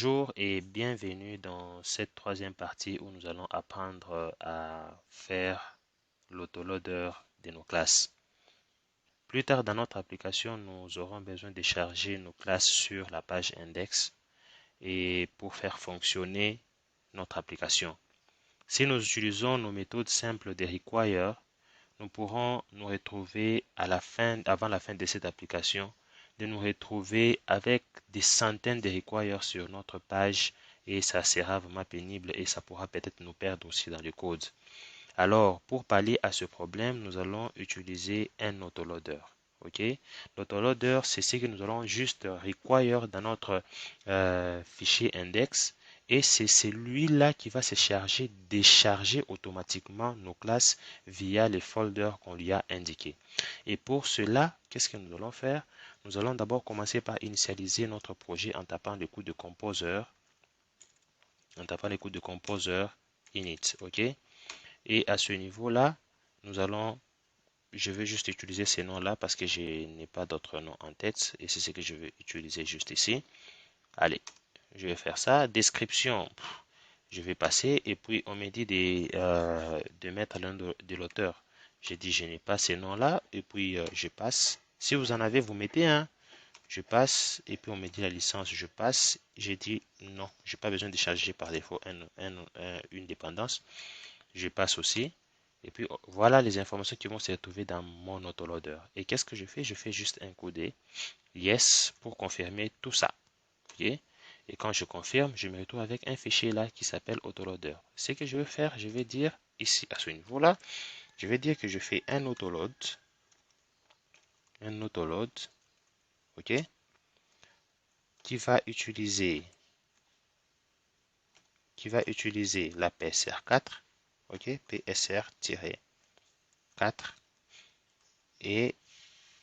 Bonjour et bienvenue dans cette troisième partie où nous allons apprendre à faire l'autoloader de nos classes. Plus tard dans notre application, nous aurons besoin de charger nos classes sur la page index et pour faire fonctionner notre application. Si nous utilisons nos méthodes simples de require, nous pourrons nous retrouver avant la fin de cette application, de nous retrouver avec des centaines de requires sur notre page et ça sera vraiment pénible et ça pourra peut-être nous perdre aussi dans le code. Alors, pour pallier à ce problème, nous allons utiliser un autoloader. Ok, l'autoloader, c'est ce que nous allons juste require dans notre fichier index et c'est celui-là qui va se charger, décharger automatiquement nos classes via les folders qu'on lui a indiqués. Et pour cela, qu'est-ce que nous allons faire? Nous allons d'abord commencer par initialiser notre projet en tapant le coup de composer, init. Ok, et à ce niveau-là, je vais juste utiliser ces noms-là parce que je n'ai pas d'autres noms en tête et c'est ce que je vais utiliser juste ici. Allez, je vais faire ça. Description, je vais passer et puis on me dit de mettre le nom de l'auteur. J'ai dit je n'ai pas ces noms-là et puis je passe. Si vous en avez, vous mettez un. Je passe et puis on me dit la licence, je passe. J'ai dit non, j'ai pas besoin de charger par défaut une dépendance. Je passe aussi. Et puis voilà les informations qui vont se retrouver dans mon autoloader. Et qu'est-ce que je fais? Je fais juste un coup de yes pour confirmer tout ça. Okay? Et quand je confirme, je me retrouve avec un fichier là qui s'appelle autoloader. Ce que je vais faire, je vais dire ici à ce niveau-là, je vais dire que je fais un autoload, ok, qui va utiliser la PSR4, ok, PSR-4 et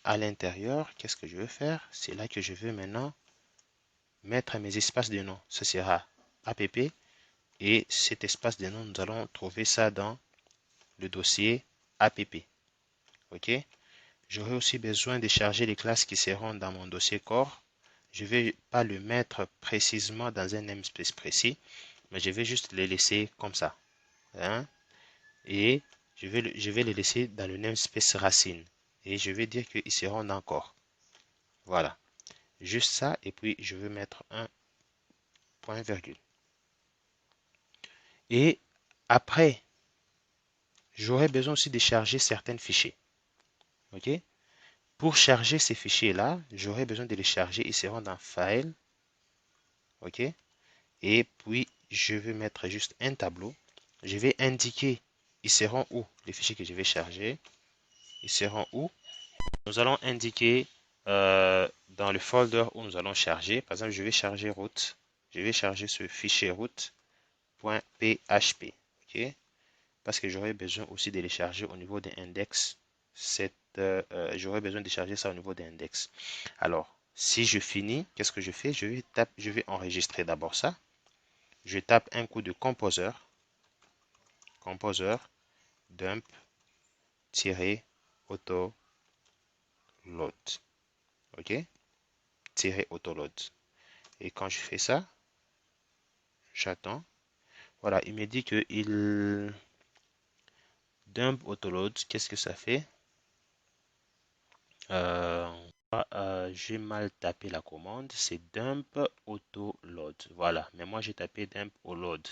à l'intérieur, qu'est-ce que je vais faire? C'est là que je veux maintenant mettre mes espaces de nom. Ce sera app et cet espace de nom, nous allons trouver ça dans le dossier app. Ok. J'aurai aussi besoin de charger les classes qui seront dans mon dossier core. Je ne vais pas le mettre précisément dans un namespace précis, mais je vais juste les laisser comme ça. Hein? Et je vais les laisser dans le namespace racine. Et je vais dire qu'ils seront dans core. Voilà. Juste ça, et puis je vais mettre un point virgule. Et après, j'aurai besoin aussi de charger certains fichiers. Ok? Pour charger ces fichiers-là, j'aurai besoin de les charger. Ils seront dans File. Ok? Et puis, je vais mettre juste un tableau. Je vais indiquer, ils seront où, les fichiers que je vais charger. Ils seront où? Nous allons indiquer dans le folder où nous allons charger. Par exemple, je vais charger route. Je vais charger ce fichier route.php. Ok? Parce que j'aurai besoin aussi de les charger au niveau des index. J'aurai besoin de charger ça au niveau des index. Alors, si je finis, qu'est-ce que je fais? Je vais enregistrer d'abord ça. Je tape un coup de composer dump-auto load. Ok? Autoload. Et quand je fais ça, j'attends. Voilà, il me dit que il dump autoload. Qu'est-ce que ça fait? J'ai mal tapé la commande, c'est dump autoload. Voilà, mais moi j'ai tapé dump autoload.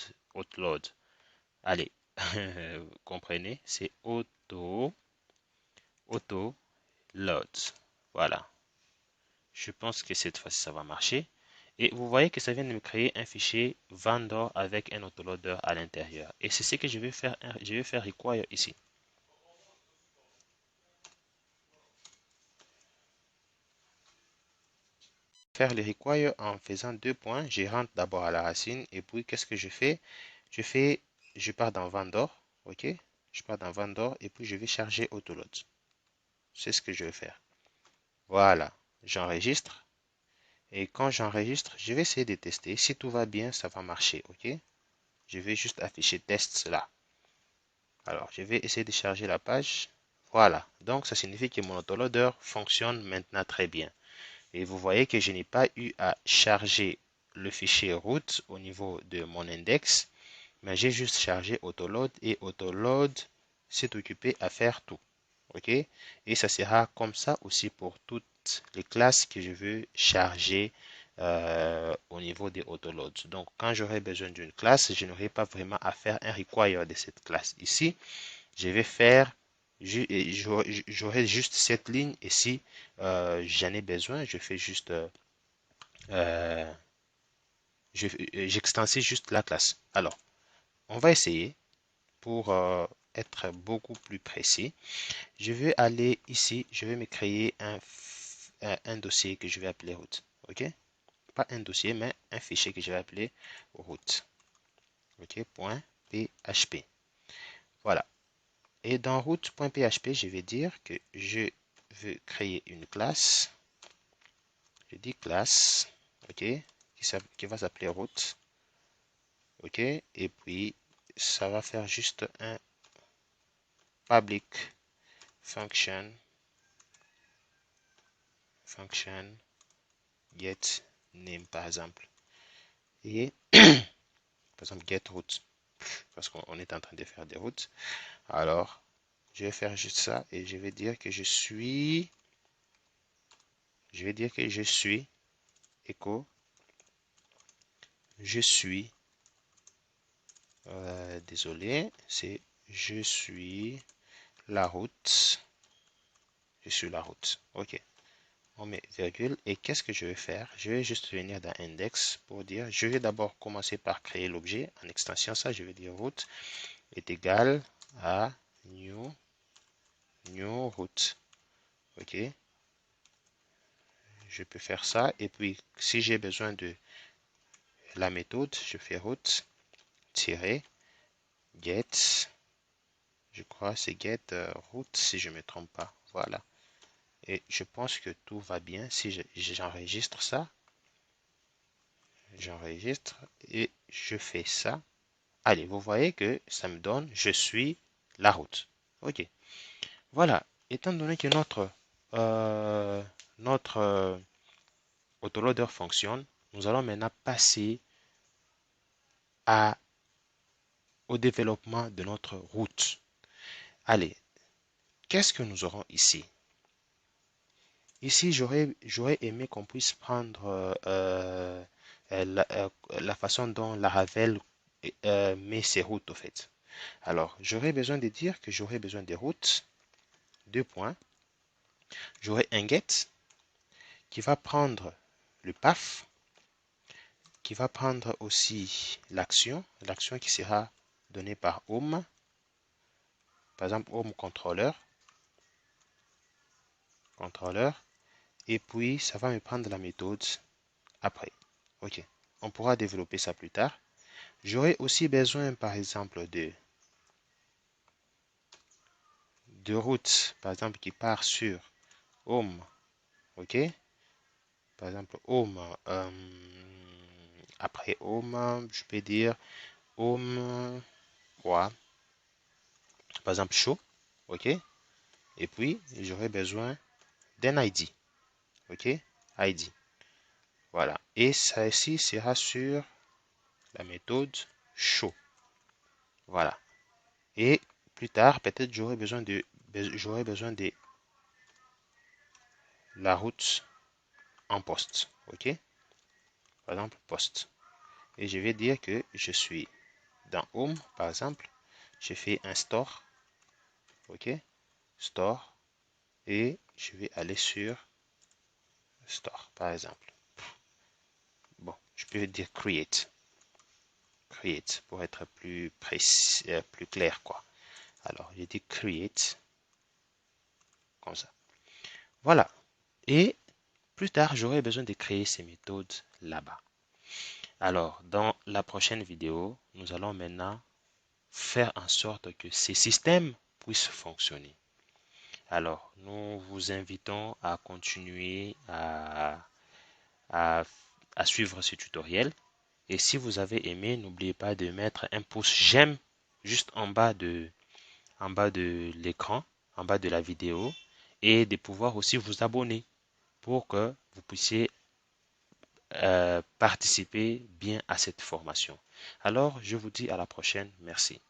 Allez, vous comprenez, c'est autoload. Voilà, je pense que cette fois-ci ça va marcher. Et vous voyez que ça vient de me créer un fichier vendor avec un autoloader à l'intérieur. Et c'est ce que je vais faire, require ici. Faire les require en faisant deux points. Je rentre d'abord à la racine et puis qu'est-ce que je fais? Je pars dans vendor, ok? Je pars dans vendor et puis je vais charger autoload. C'est ce que je vais faire. Voilà, j'enregistre et quand j'enregistre, je vais essayer de tester. Si tout va bien, ça va marcher, ok? Je vais juste afficher test là. Alors, je vais essayer de charger la page. Voilà, donc ça signifie que mon autoloader fonctionne maintenant très bien. Et vous voyez que je n'ai pas eu à charger le fichier route au niveau de mon index, mais j'ai juste chargé autoload et autoload s'est occupé à faire tout. OK? Et ça sera comme ça aussi pour toutes les classes que je veux charger au niveau des autoloads. Donc, quand j'aurai besoin d'une classe, je n'aurai pas vraiment à faire un require de cette classe. Ici, je vais faire, j'aurai juste cette ligne et si j'en ai besoin, je fais juste, euh, j'extensifie juste la classe. Alors, on va essayer pour être beaucoup plus précis. Je vais aller ici, je vais me créer un dossier que je vais appeler route. OK? Pas un dossier, mais un fichier que je vais appeler route. OK? .php. Voilà. Et dans route.php, je vais dire que je veux créer une classe. Je dis classe, OK, qui va s'appeler route. OK? Et puis, ça va faire juste un public function get name par exemple. Et par exemple get route parce qu'on est en train de faire des routes. Alors, je vais faire juste ça et je vais dire que je suis echo je suis désolé, c'est je suis la route. Je suis la route. OK. On met virgule et qu'est-ce que je vais faire? Je vais juste venir dans index pour dire, je vais d'abord commencer par créer l'objet. En extension, ça, je vais dire route est égal à new route. OK. Je peux faire ça et puis si j'ai besoin de la méthode, je fais route tirer get. Je crois c'est get route si je ne me trompe pas. Voilà. Et je pense que tout va bien. Si j'enregistre ça, j'enregistre et je fais ça. Allez, vous voyez que ça me donne je suis la route. OK. Voilà. Étant donné que notre autoloader fonctionne, nous allons maintenant passer au développement de notre route. Allez, qu'est-ce que nous aurons ici? Ici, j'aurais aimé qu'on puisse prendre la façon dont Laravel met ses routes, au fait. Alors, j'aurais besoin de dire que j'aurais besoin des routes, deux points. J'aurai un get qui va prendre le path, qui va prendre aussi l'action qui sera donnée par home, par exemple home controller, et puis ça va me prendre la méthode après. OK, on pourra développer ça plus tard. J'aurai aussi besoin, par exemple, de routes, par exemple, qui part sur home. OK, par exemple, home. Après home, je peux dire home, quoi, par exemple, show. OK, et puis j'aurai besoin d'un ID. OK, ID. Voilà, et ça ici sera sur la méthode show. Voilà. Et plus tard, peut-être j'aurai besoin de la route en poste. OK? Par exemple, poste. Et je vais dire que je suis dans Home, par exemple. Je fais un store. OK? Store. Et je vais aller sur Store, par exemple. Bon, je peux dire Create. Create pour être plus précis, plus clair, quoi. Alors, j'ai dit Create. Comme ça. Voilà. Et plus tard, j'aurai besoin de créer ces méthodes là-bas. Alors, dans la prochaine vidéo, nous allons maintenant faire en sorte que ces systèmes puissent fonctionner. Alors, nous vous invitons à continuer à, à suivre ce tutoriel. Et si vous avez aimé, n'oubliez pas de mettre un pouce j'aime juste en bas de l'écran, en bas de la vidéo, et de pouvoir aussi vous abonner pour que vous puissiez participer bien à cette formation. Alors, je vous dis à la prochaine. Merci.